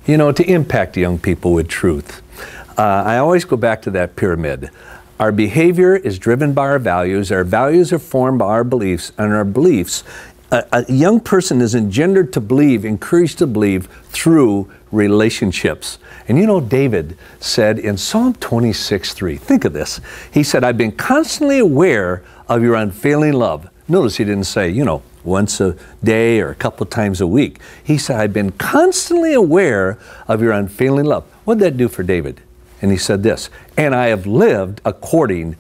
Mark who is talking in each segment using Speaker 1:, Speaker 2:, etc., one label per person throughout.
Speaker 1: You know, to impact young people with truth, I always go back to that pyramid. Our behavior is driven by our values are formed by our beliefs, and our beliefs, a young person is engendered to believe, encouraged to believe through relationships. And you know, David said in Psalm 26:3, think of this. He said, I've been constantly aware of your unfailing love. Notice he didn't say, you know, once a day or a couple times a week. He said, I've been constantly aware of your unfailing love. What did that do for David? And he said this, and I have lived according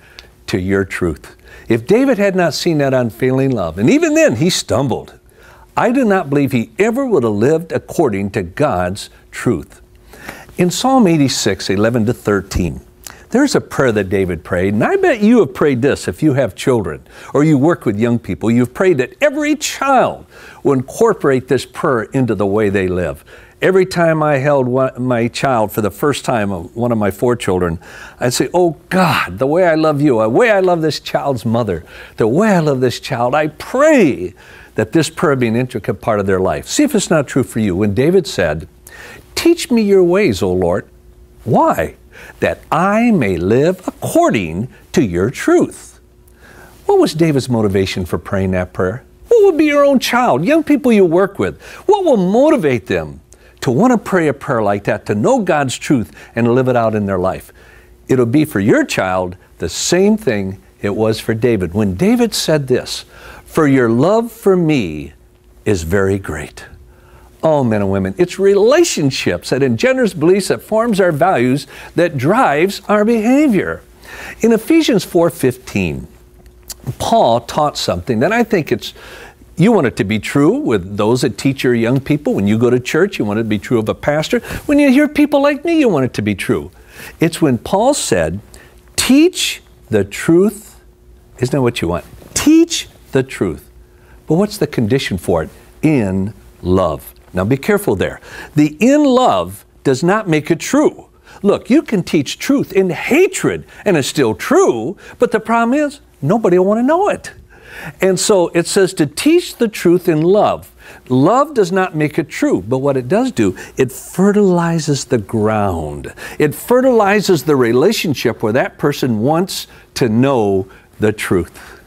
Speaker 1: to your truth. If David had not seen that unfailing love, and even then he stumbled, I do not believe he ever would have lived according to God's truth. In Psalm 86, 11-13, there's a prayer that David prayed, and I bet you have prayed this if you have children or you work with young people. You've prayed that every child will incorporate this prayer into the way they live. Every time I held my child for the first time, one of my 4 children, I'd say, oh God, the way I love you, the way I love this child's mother, the way I love this child, I pray that this prayer be an intricate part of their life. See if it's not true for you. When David said, teach me your ways, O Lord. Why? That I may live according to your truth. What was David's motivation for praying that prayer? What would be your own child, young people you work with? What will motivate them to want to pray a prayer like that, to know God's truth and live it out in their life? It'll be for your child the same thing it was for David. When David said this, for your love for me is very great. Oh, men and women, it's relationships that engenders beliefs, that forms our values, that drives our behavior. In Ephesians 4:15, Paul taught something that I think you want it to be true with those that teach your young people. When you go to church, you want it to be true of a pastor. When you hear people like me, you want it to be true. It's when Paul said, teach the truth. Isn't that what you want? Teach the truth. But what's the condition for it? In love. Now be careful there. The in love does not make it true. Look, you can teach truth in hatred and it's still true, but the problem is nobody will want to know it. And so it says to teach the truth in love. Love does not make it true, but what it does do, it fertilizes the ground. It fertilizes the relationship where that person wants to know the truth.